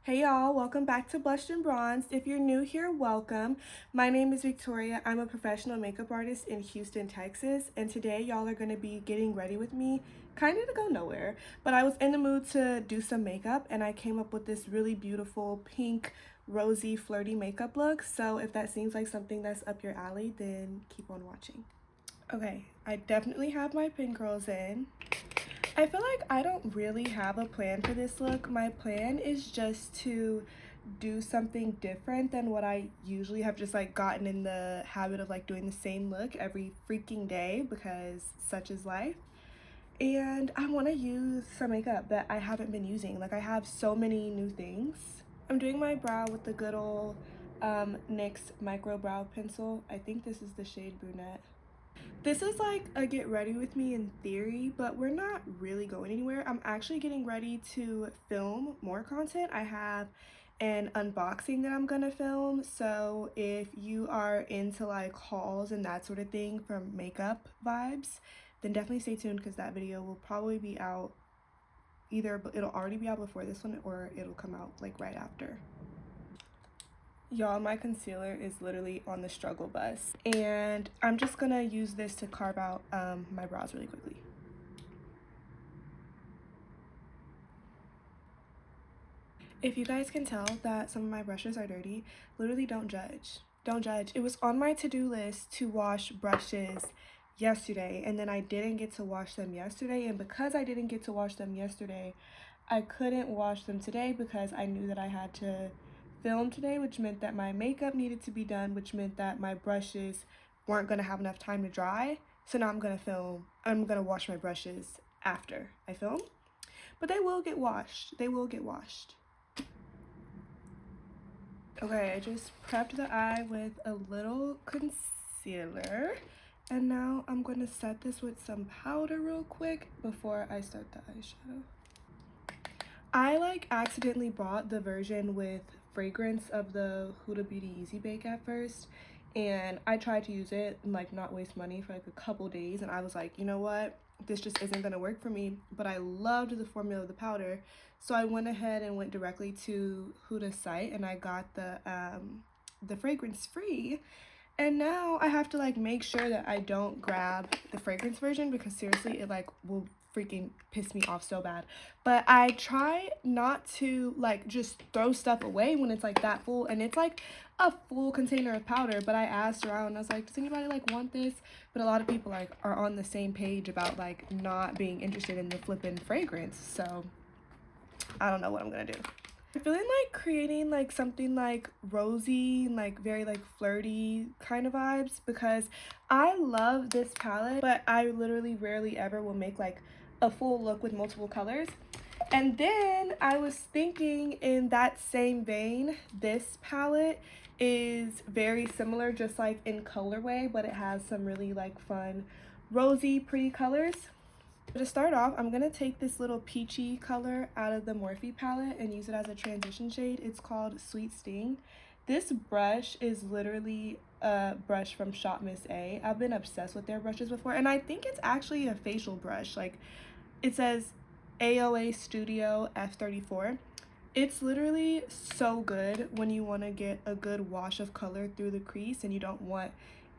Hey y'all, welcome back to Blushed and Bronzed. If you're new here, welcome. My name is Victoria. I'm a professional makeup artist in Houston, Texas, and today y'all are going to be getting ready with me, kind of to go nowhere, but I was in the mood to do some makeup and I came up with this really beautiful pink, rosy, flirty makeup look. So if that seems like something that's up your alley, then keep on watching. Okay, I definitely have my pin curls in. I feel like I don't really have a plan for this look. My plan is just to do something different than what I usually have just like gotten in the habit of like doing the same look every freaking day because such is life. And I want to use some makeup that I haven't been using. Like I have so many new things. I'm doing my brow with the good old NYX micro brow pencil. I think this is the shade Brunette. This is like a get ready with me in theory, but we're not really going anywhere. I'm actually getting ready to film more content. I have an unboxing that I'm gonna film, so if you are into like hauls and that sort of thing from makeup vibes, then definitely stay tuned because that video will probably be out either, it'll already be out before this one or it'll come out like right after. Y'all, my concealer is literally on the struggle bus, and I'm just gonna use this to carve out my brows really quickly. If you guys can tell that some of my brushes are dirty, literally don't judge. Don't judge. It was on my to-do list to wash brushes yesterday, and then I didn't get to wash them yesterday, and because I didn't get to wash them yesterday, I couldn't wash them today because I knew that I had to film today, which meant that my makeup needed to be done, which meant that my brushes weren't gonna have enough time to dry. So now I'm gonna wash my brushes after I film, but they will get washed. They will get washed. Okay, I just prepped the eye with a little concealer, and now I'm gonna set this with some powder real quick before I start the eyeshadow. I like accidentally bought the version with fragrance of the Huda Beauty Easy Bake at first, and I tried to use it and like not waste money for like a couple days, and I was like, you know what, this just isn't gonna work for me. But I loved the formula of the powder, so I went ahead and went directly to Huda's site and I got the fragrance free. And now I have to like make sure that I don't grab the fragrance version because seriously it like will freaking piss me off so bad. But I try not to like just throw stuff away when it's like that full, and it's like a full container of powder. But I asked around and I was like, does anybody like want this? But a lot of people like are on the same page about like not being interested in the flippin' fragrance, so I don't know what I'm gonna do. I'm feeling like creating like something like rosy and like very like flirty kind of vibes because I love this palette, but I literally rarely ever will make like a full look with multiple colors. And then I was thinking in that same vein, this palette is very similar just like in colorway, but it has some really like fun rosy pretty colors. To start off, I'm going to take this little peachy color out of the Morphe palette and use it as a transition shade. It's called Sweet Sting. This brush is literally a brush from Shop Miss A. I've been obsessed with their brushes before, and I think it's actually a facial brush. Like, it says AOA Studio F34. It's literally so good when you want to get a good wash of color through the crease and you don't want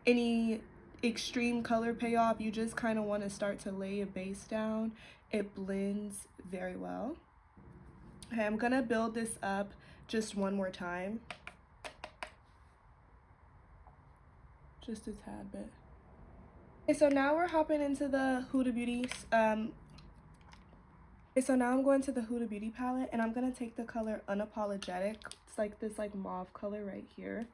any extreme color payoff. You just kind of want to start to lay a base down. It blends very well. Okay, I'm gonna build this up just one more time, just a tad bit. Okay, so now we're hopping into the Huda Beauty so now I'm going to the Huda Beauty palette and I'm gonna take the color Unapologetic. It's like this like mauve color right here.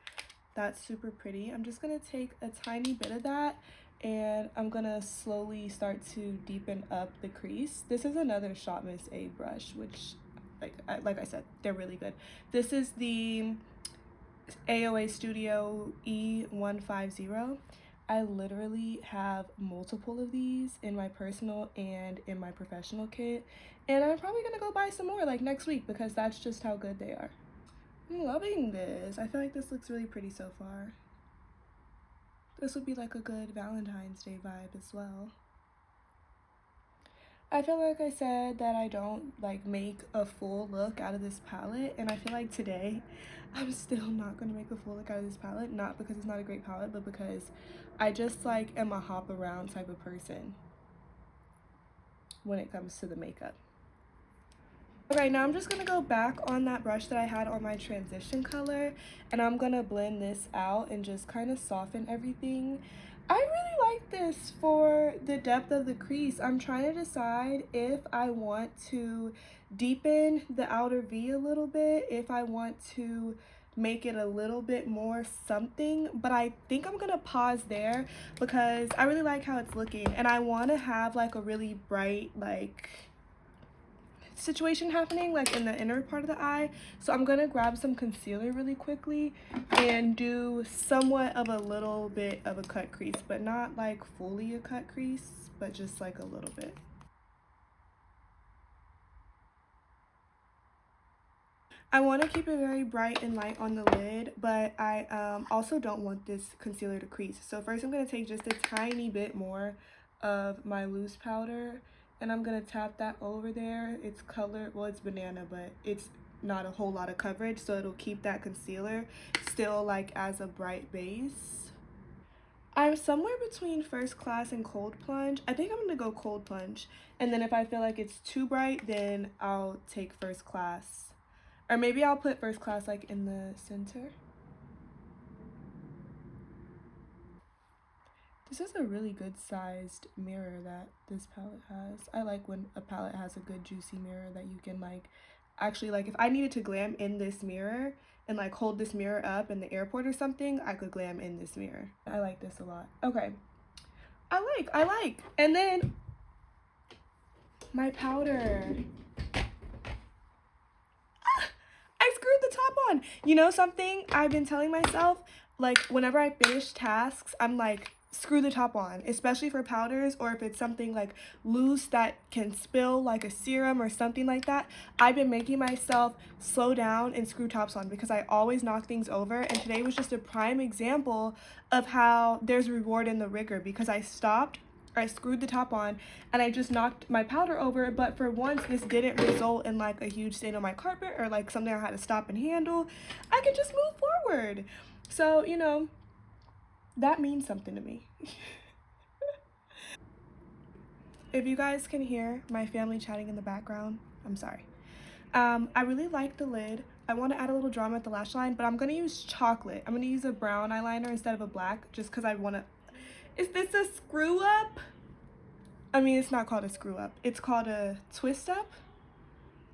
That's super pretty. I'm just gonna take a tiny bit of that and I'm gonna slowly start to deepen up the crease. This is another Shop Miss A brush, which like I said, they're really good. This is the AOA Studio E150. I literally have multiple of these in my personal and in my professional kit, and I'm probably gonna go buy some more like next week because that's just how good they are. I'm loving this. I feel like this looks really pretty so far. This would be like a good Valentine's Day vibe as well. I feel like I said that I don't like make a full look out of this palette, and I feel like today I'm still not gonna make a full look out of this palette, not because it's not a great palette, but because I just like am a hop around type of person when it comes to the makeup. Okay, now I'm just gonna go back on that brush that I had on my transition color, and I'm gonna blend this out and just kind of soften everything. I really like this for the depth of the crease. I'm trying to decide if I want to deepen the outer V a little bit, if I want to make it a little bit more something, but I think I'm gonna pause there because I really like how it's looking, and I want to have like a really bright like situation happening like in the inner part of the eye. So I'm gonna grab some concealer really quickly and do somewhat of a little bit of a cut crease, but not like fully a cut crease, but just like a little bit. I want to keep it very bright and light on the lid, but I also don't want this concealer to crease. So first I'm going to take just a tiny bit more of my loose powder, and I'm going to tap that over there. It's color, well, it's banana, but it's not a whole lot of coverage, so it'll keep that concealer still like as a bright base. I'm somewhere between First Class and Cold Plunge. I think I'm going to go Cold Plunge, and then if I feel like it's too bright, then I'll take First Class. Or maybe I'll put First Class like in the center. This is a really good sized mirror that this palette has. I like when a palette has a good juicy mirror that you can like actually, like if I needed to glam in this mirror and like hold this mirror up in the airport or something, I could glam in this mirror. I like this a lot. Okay. I like. And then my powder. I screwed the top on. You know something? I've been telling myself, like, whenever I finish tasks, I'm like, screw the top on, especially for powders, or if it's something like loose that can spill, like a serum or something like that. I've been making myself slow down and screw tops on because I always knock things over, and today was just a prime example of how there's reward in the rigor because I stopped, I screwed the top on, and I just knocked my powder over, but for once this didn't result in like a huge stain on my carpet or like something I had to stop and handle. I could just move forward. So, you know, that means something to me. If you guys can hear my family chatting in the background, I'm sorry. I really like the lid. I want to add a little drama at the lash line, but I'm going to use chocolate. I'm going to use a brown eyeliner instead of a black just because I want to... Is this a screw up? I mean, it's not called a screw up. It's called a twist up.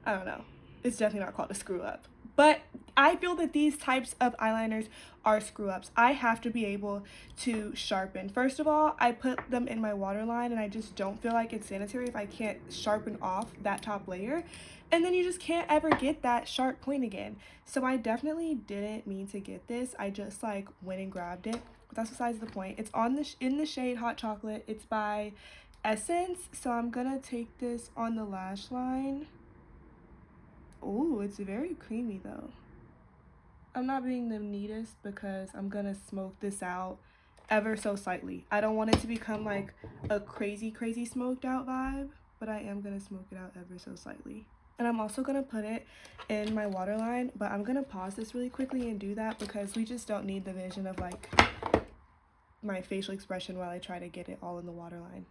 I don't know. It's definitely not called a screw up. But I feel that these types of eyeliners are screw ups. I have to be able to sharpen. First of all, I put them in my waterline and I just don't feel like it's sanitary if I can't sharpen off that top layer. And then you just can't ever get that sharp point again. So I definitely didn't mean to get this. I just like went and grabbed it. But that's besides the point. It's on the in the shade Hot Chocolate. It's by Essence. So I'm gonna take this on the lash line. Oh, it's very creamy though. I'm not being the neatest because I'm gonna smoke this out ever so slightly. I don't want it to become like a crazy smoked out vibe, but I am gonna smoke it out ever so slightly. And I'm also gonna put it in my waterline, but I'm gonna pause this really quickly and do that because we just don't need the vision of like my facial expression while I try to get it all in the waterline.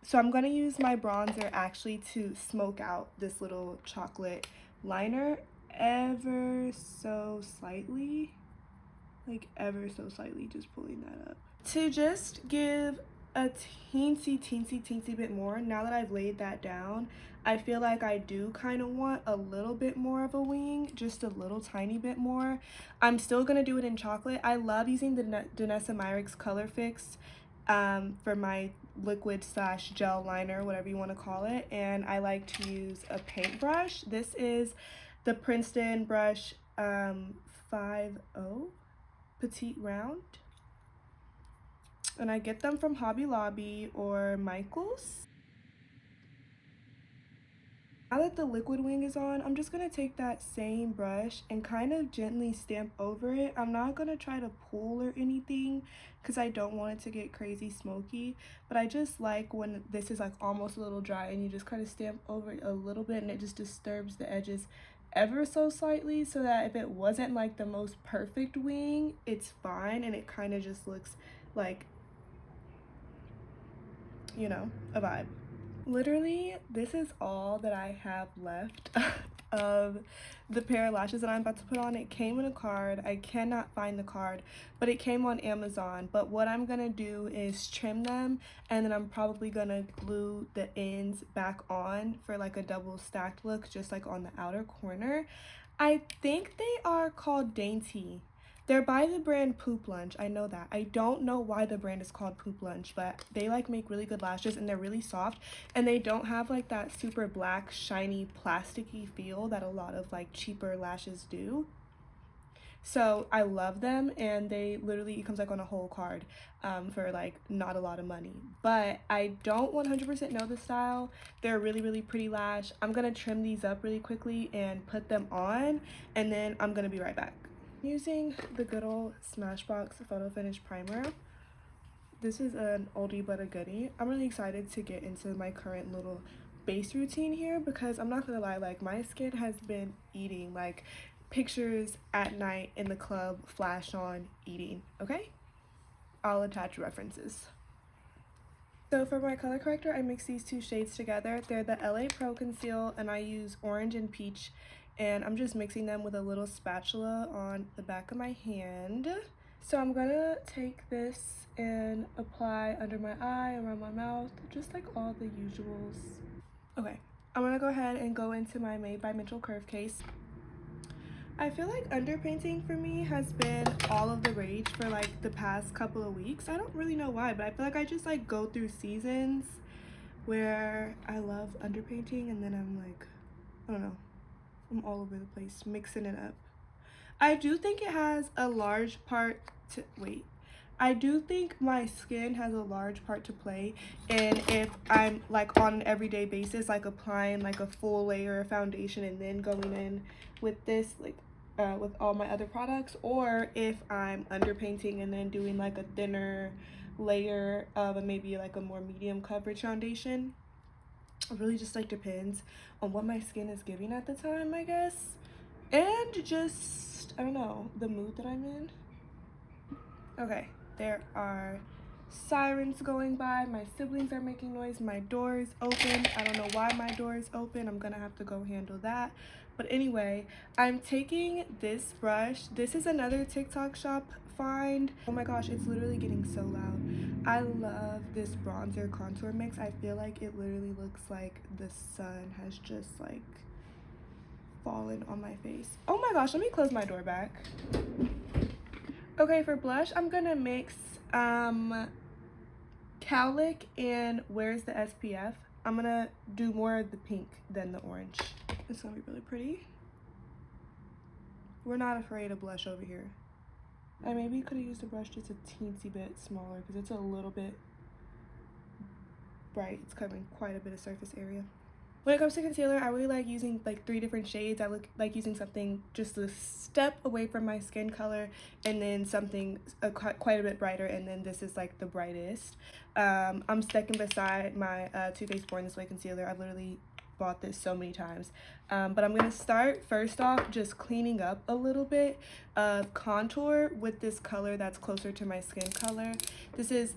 So I'm going to use my bronzer actually to smoke out this little chocolate liner ever so slightly. Like ever so slightly, just pulling that up. To just give a teensy bit more, now that I've laid that down, I feel like I do kind of want a little bit more of a wing, just a little tiny bit more. I'm still going to do it in chocolate. I love using the Danessa Myricks Color Fix for my liquid slash gel liner, whatever you want to call it, and I like to use a paintbrush. This is the Princeton brush 50 Petite Round, and I get them from Hobby Lobby or Michaels. Now that the liquid wing is on, I'm just going to take that same brush and kind of gently stamp over it. I'm not going to try to pull or anything because I don't want it to get crazy smoky, but I just like when this is like almost a little dry and you just kind of stamp over it a little bit and it just disturbs the edges ever so slightly, so that if it wasn't like the most perfect wing, it's fine and it kind of just looks like, you know, a vibe. Literally, this is all that I have left of the pair of lashes that I'm about to put on. It came in a card. I cannot find the card, but it came on Amazon. But what I'm gonna do is trim them, and then I'm probably gonna glue the ends back on for like a double stacked look, just like on the outer corner. I think they are called Dainty. They're by the brand Poop Lunch. I know that. I don't know why the brand is called Poop Lunch, but they like make really good lashes and they're really soft and they don't have like that super black, shiny, plasticky feel that a lot of like cheaper lashes do. So I love them, and they literally, it comes like on a whole card for like not a lot of money. But I don't 100% know the style. They're a really, really pretty lash. I'm gonna trim these up really quickly and put them on, and then I'm gonna be right back. Using the good old Smashbox Photo Finish Primer. This is an oldie but a goodie. I'm really excited to get into my current little base routine here because I'm not gonna lie, like my skin has been eating, like pictures at night in the club flash on eating, okay? I'll attach references. So for my color corrector, I mix these two shades together. They're the LA Pro Conceal, and I use orange and peach, and I'm just mixing them with a little spatula on the back of my hand. So I'm gonna take this and apply under my eye, around my mouth, just like all the usuals. Okay, I'm gonna go ahead and go into my Made by Mitchell curve case. I feel like underpainting for me has been all of the rage for like the past couple of weeks. I don't really know why, but I feel like I just like go through seasons where I love underpainting and then I'm like, I don't know, I'm all over the place mixing it up. I do think it has a large part to, I do think my skin has a large part to play, and if I'm like on an everyday basis, like applying like a full layer of foundation and then going in with this, like with all my other products, or if I'm underpainting and then doing like a thinner layer of maybe like a more medium coverage foundation. It really just like depends on what my skin is giving at the time, I guess, and just, I don't know, the mood that I'm in. Okay, there are sirens going by, my siblings are making noise, my door is open. I don't know why my door is open. I'm gonna have to go handle that. But anyway, I'm taking this brush. This is another TikTok shop find. Oh my gosh, it's literally getting so loud. I love this bronzer contour mix. I feel like it literally looks like the sun has just like fallen on my face. Oh my gosh, let me close my door back. Okay, for blush, I'm gonna mix Cowlick and Where's the SPF. I'm gonna do more of the pink than the orange. It's gonna be really pretty. We're not afraid of blush over here. I maybe could have used a brush just a teensy bit smaller because it's a little bit bright. It's covering quite a bit of surface area. When it comes to concealer, I really like using like 3 different shades. I like using something just a step away from my skin color, and then something quite a bit brighter, and then this is like the brightest. I'm sticking beside my Too Faced Born This Way concealer. I've literally bought this so many times, but I'm gonna start first off just cleaning up a little bit of contour with this color that's closer to my skin color. This is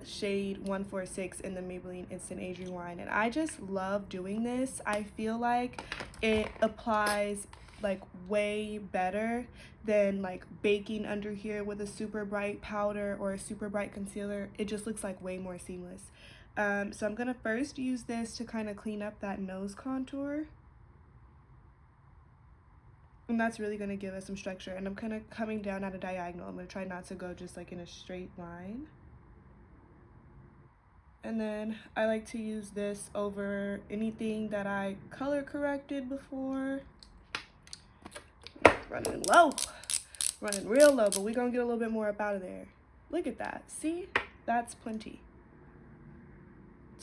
shade 146 in the Maybelline Instant Age Rewind, and I just love doing this. I feel like it applies like way better than like baking under here with a super bright powder or a super bright concealer. It just looks like way more seamless. So I'm gonna first use this to kind of clean up that nose contour, and that's really gonna give us some structure. And I'm kind of coming down at a diagonal. I'm gonna try not to go just like in a straight line. And then I like to use this over anything that I color corrected before. Running low, running real low, but we're gonna get a little bit more up out of there. Look at that, see? That's plenty.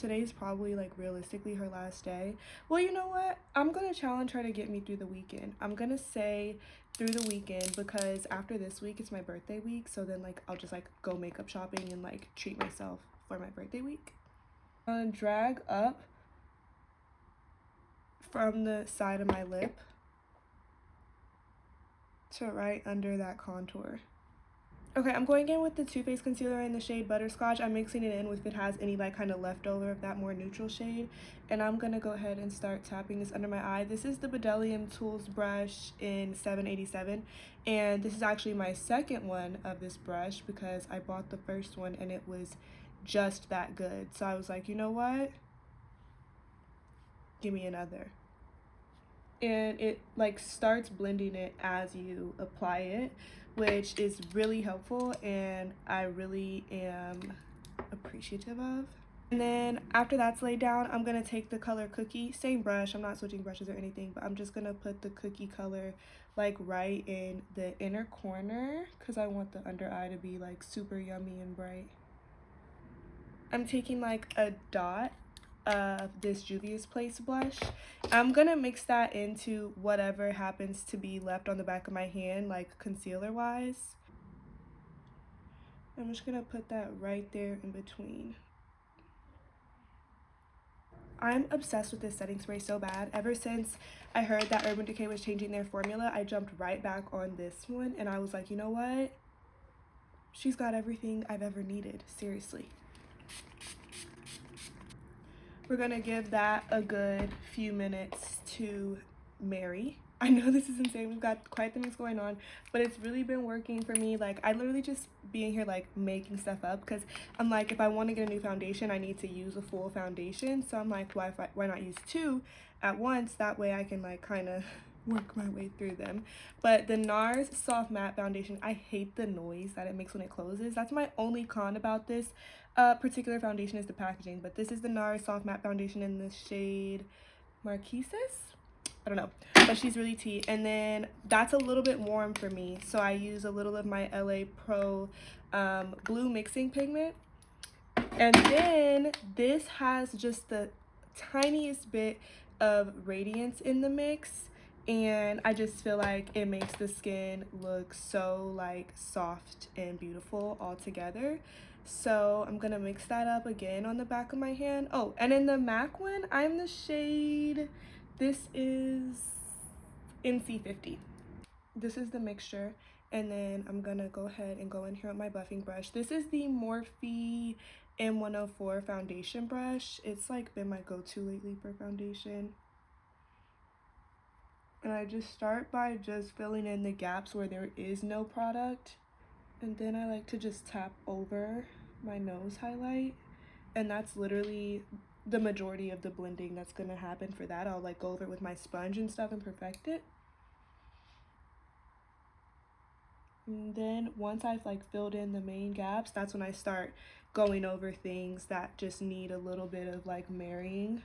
today's probably like realistically her last day. Well, you know what? I'm gonna challenge her to get me through the weekend. I'm gonna say through the weekend because after this week it's my birthday week. So then like I'll just like go makeup shopping and like treat myself for my birthday week. Drag up from the side of my lip to right under that contour. Okay, I'm going in with the Too Faced concealer in the shade Butterscotch. I'm mixing it in with if it has any like kind of leftover of that more neutral shade. And I'm gonna go ahead and start tapping this under my eye. This is the Bdellium Tools brush in 787. And this is actually my second one of this brush because I bought the first one and it was just that good. So I was like, you know what? Give me another. And it like starts blending it as you apply it, which is really helpful and I really am appreciative of. And then after that's laid down, I'm gonna take the color Cookie, same brush, I'm not switching brushes or anything, but I'm just gonna put the Cookie color like right in the inner corner because I want the under eye to be like super yummy and bright. I'm taking like a dot of this Juvia's Place blush. I'm gonna mix that into whatever happens to be left on the back of my hand, like concealer wise. I'm just gonna put that right there in between. I'm obsessed with this setting spray so bad. Ever since I heard that Urban Decay was changing their formula, I jumped right back on this one and I was like, you know what? She's got everything I've ever needed, seriously. We're gonna give that a good few minutes to marry. I know this is insane, we've got quite the mix going on, but it's really been working for me. Like I literally just being here like making stuff up because I'm like, if I want to get a new foundation I need to use a full foundation, so I'm like, why not use two at once, that way I can like kind of work my way through them. But the NARS Soft Matte Foundation, I hate the noise that it makes when it closes. That's my only con about this particular foundation is the packaging. But this is the NARS Soft Matte Foundation in the shade Marquises. I don't know, but she's really tea. And then that's a little bit warm for me, so I use a little of my LA Pro blue mixing pigment. And then this has just the tiniest bit of radiance in the mix, and I just feel like it makes the skin look so like soft and beautiful all together. So I'm gonna mix that up again on the back of my hand. Oh, and in the MAC one, I'm the shade, this is NC50. This is the mixture, and then I'm gonna go ahead and go in here with my buffing brush. This is the Morphe M104 foundation brush. It's like been my go-to lately for foundation. And I just start by just filling in the gaps where there is no product, and then I like to just tap over my nose highlight, and that's literally the majority of the blending that's gonna happen for that. I'll like go over it with my sponge and stuff and perfect it. And then once I've like filled in the main gaps, that's when I start going over things that just need a little bit of like marrying.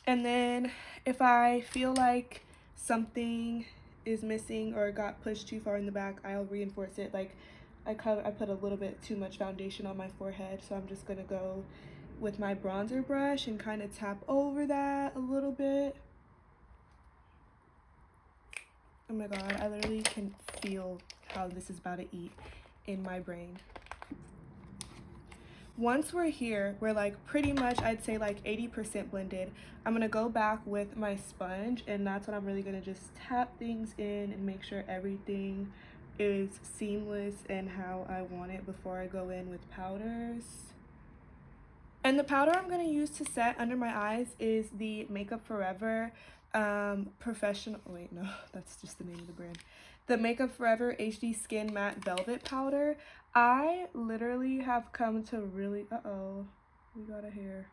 And then if I feel like something is missing or got pushed too far in the back, I'll reinforce it. Like I put a little bit too much foundation on my forehead, so I'm just gonna go with my bronzer brush and kind of tap over that a little bit. Oh my god, I literally can feel how this is about to eat in my brain. Once we're here, we're like pretty much, I'd say like 80% blended. I'm gonna go back with my sponge, and that's when I'm really gonna just tap things in and make sure everything is seamless and how I want it before I go in with powders. And the powder I'm going to use to set under my eyes is the Makeup Forever Professional, wait, no, that's just the name of the brand. The Makeup Forever HD Skin Matte Velvet Powder. I literally have come to really, uh-oh, we got a hair.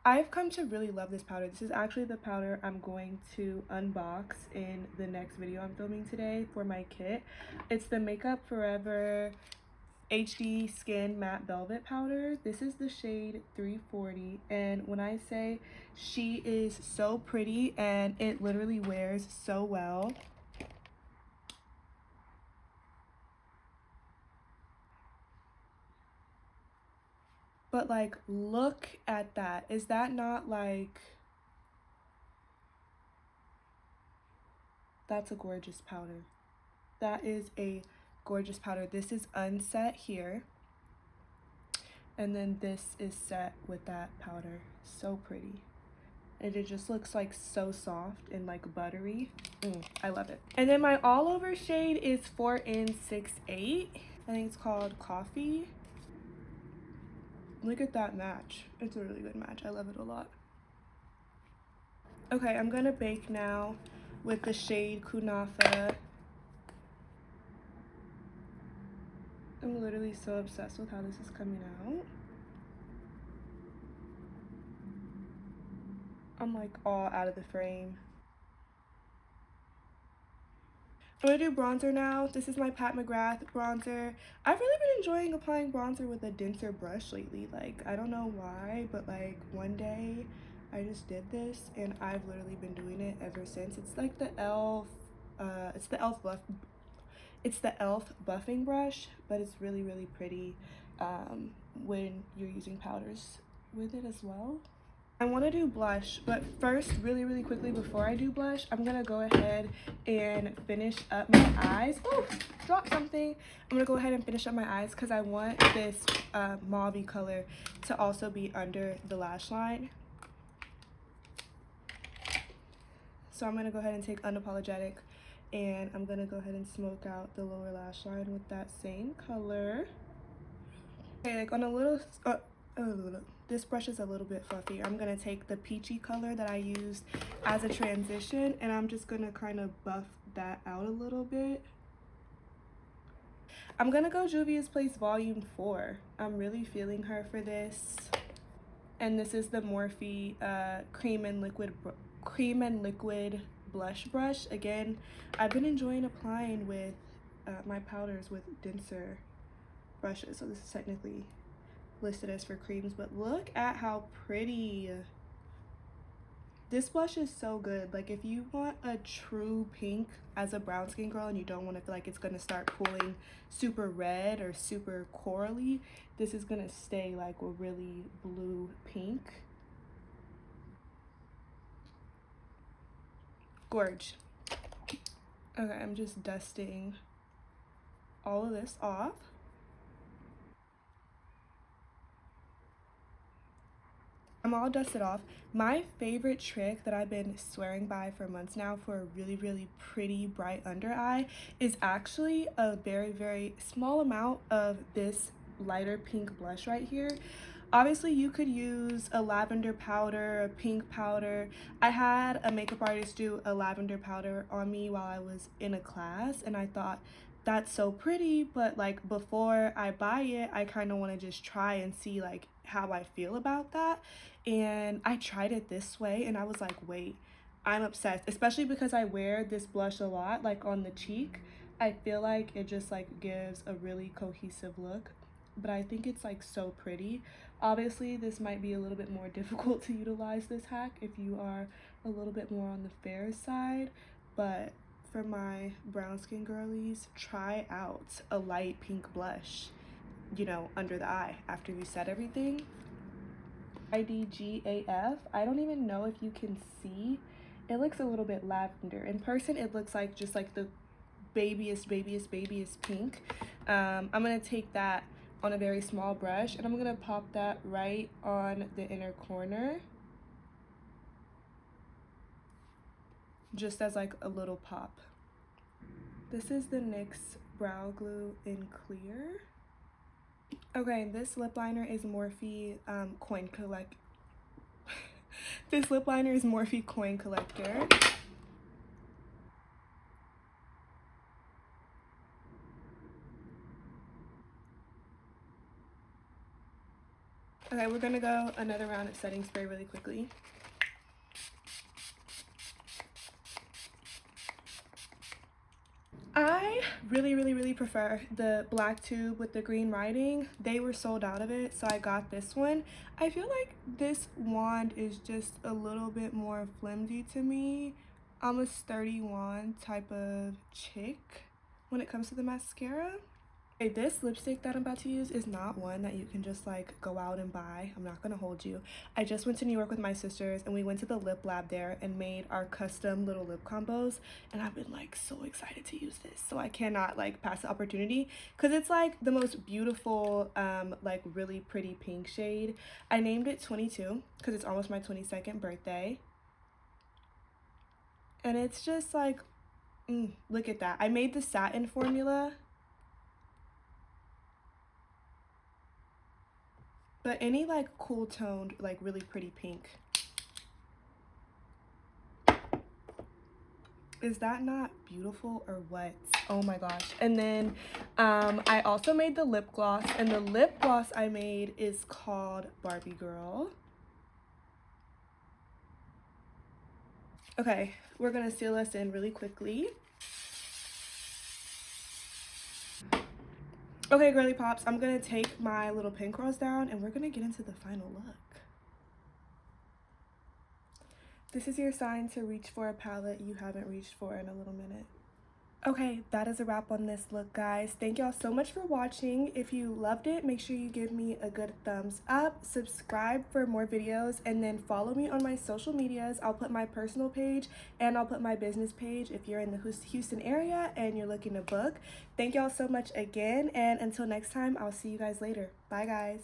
I've come to really love this powder. This is actually the powder I'm going to unbox in the next video I'm filming today for my kit. It's the Makeup Forever HD Skin Matte Velvet Powder. This is the shade 340, and when I say she is so pretty and it literally wears so well. But like, look at that. Is that not like, that's a gorgeous powder. That is a gorgeous powder. This is unset here. And then this is set with that powder. So pretty. And it just looks like so soft and like buttery. I love it. And then my all over shade is 4N68. I think it's called Coffee. Look at that match. It's a really good match. I love it a lot. Okay, I'm gonna bake now with the shade Kunafa. I'm literally so obsessed with how this is coming out. I'm like all out of the frame. I'm gonna do bronzer now. This is my Pat McGrath bronzer. I've really been enjoying applying bronzer with a denser brush lately. Like, I don't know why, but like one day I just did this and I've literally been doing it ever since. It's like the it's the e.l.f. buffing brush, but it's really, really pretty when you're using powders with it as well. I want to do blush, but first, really, really quickly before I do blush, I'm going to go ahead and finish up my eyes. Oh, dropped something. I'm going to go ahead and finish up my eyes because I want this mauve color to also be under the lash line. So I'm going to go ahead and take Unapologetic, and I'm going to go ahead and smoke out the lower lash line with that same color. Okay, like on a little... this brush is a little bit fluffy. I'm gonna take the peachy color that I used as a transition and I'm just gonna kind of buff that out a little bit. I'm gonna go Juvia's Place Volume 4. I'm really feeling her for this. And this is the Morphe cream and liquid blush brush. Again, I've been enjoying applying with my powders with denser brushes, so this is technically listed as for creams, but look at how pretty this blush is. So good. Like, if you want a true pink as a brown skin girl and you don't want to feel like it's gonna start pulling super red or super corally, this is gonna stay like a really blue pink. Gorge. Okay, I'm just dusting all of this off. I'm all dusted off. My favorite trick that I've been swearing by for months now for a really, really pretty bright under eye is actually a very, very small amount of this lighter pink blush right here. Obviously, you could use a lavender powder, a pink powder. I had a makeup artist do a lavender powder on me while I was in a class, and I thought, that's so pretty, but like before I buy it, I kind of want to just try and see like how I feel about that. And I tried it this way and I was like, wait, I'm obsessed, especially because I wear this blush a lot, like on the cheek. I feel like it just like gives a really cohesive look, but I think it's like so pretty. Obviously, this might be a little bit more difficult to utilize this hack if you are a little bit more on the fair side, but for my brown skin girlies, try out a light pink blush, you know, under the eye after you set everything. GRWM. I don't even know if you can see. It looks a little bit lavender. In person, it looks like just like the babyest pink. I'm gonna take that on a very small brush and I'm gonna pop that right on the inner corner, just as like a little pop. This is the NYX Brow Glue in Clear. Okay, this lip liner is Morphe Coin Collect. This lip liner is Morphe Coin Collector. Okay, we're gonna go another round of setting spray really quickly. I really prefer the black tube with the green writing. They were sold out of it, so I got this one. I feel like this wand is just a little bit more flimsy to me. I'm a sturdy wand type of chick when it comes to the mascara. This lipstick that I'm about to use is not one that you can just like go out and buy. I'm not gonna hold you. I just went to New York with my sisters and we went to the lip lab there and made our custom little lip combos, and I've been like so excited to use this, so I cannot like pass the opportunity because it's like the most beautiful like really pretty pink shade. I named it 22 because it's almost my 22nd birthday, and it's just like look at that. I made the satin formula. But any like cool toned, like really pretty pink. Is that not beautiful or what? Oh my gosh. And then I also made the lip gloss, and the lip gloss I made is called Barbie Girl. Okay, we're gonna seal us in really quickly. Okay, girly pops, I'm gonna take my little pin curls down and we're gonna get into the final look. This is your sign to reach for a palette you haven't reached for in a little minute. Okay, that is a wrap on this look, guys. Thank y'all so much for watching. If you loved it, make sure you give me a good thumbs up, subscribe for more videos, and then follow me on my social medias. I'll put my personal page and I'll put my business page if you're in the Houston area and you're looking to book. Thank y'all so much again, and until next time, I'll see you guys later. Bye, guys.